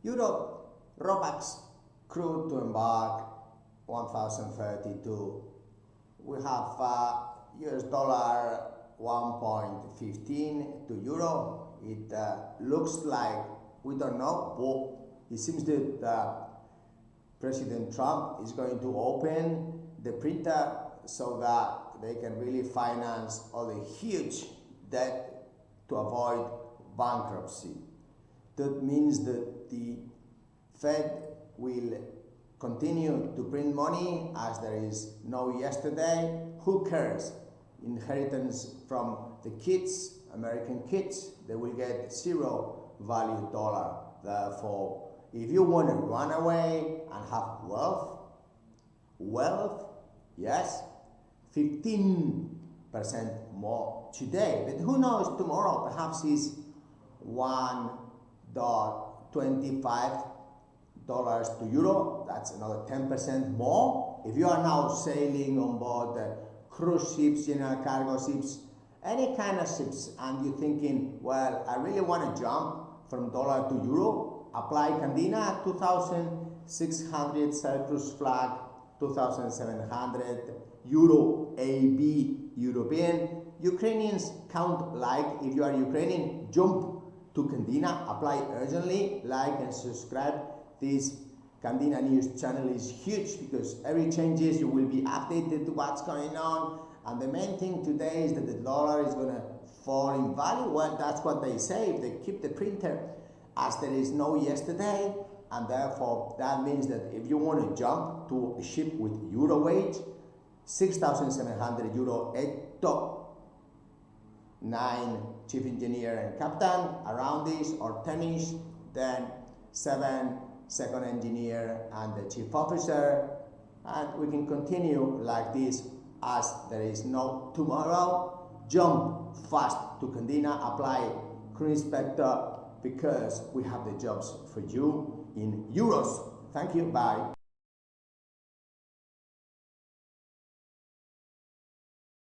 Euro ROPAX crude to embark 1032. We have US dollar 1.15 to euro. It looks like, we don't know, but it seems that President Trump is going to open the printer so that they can really finance all the huge debt to avoid bankruptcy. That means that the Fed will continue to print money as there is no yesterday. Who cares? Inheritance from the kids, American kids, they will get zero value dollar. Therefore, if you want to run away and have wealth, yes, 15% more today. But who knows tomorrow? Perhaps it's $1.25 to euro. That's another 10% more. If you are now sailing on board cruise ships, general cargo ships, any kind of ships, and you're thinking, well, I really want to jump from dollar to euro, apply Candina 2,600 Cyprus flag, 2,700 euro AB European. Ukrainians count like. If you are Ukrainian, jump to Candina, apply urgently, like and subscribe. This Candina news channel is huge because every changes you will be updated to what's going on. And the main thing today is that the dollar is going to fall in value. Well, that's what they say. If they keep the printer as there is no yesterday, and therefore that means that if you want to jump to a ship with euro wage, 6,700 euro at top, 9 chief engineer and captain around this, or 10ish, then 7 second engineer and the chief officer, and we can continue like this as there is no tomorrow. Jump fast to Candina, apply crew inspector, because we have the jobs for you in euros. Thank you, bye.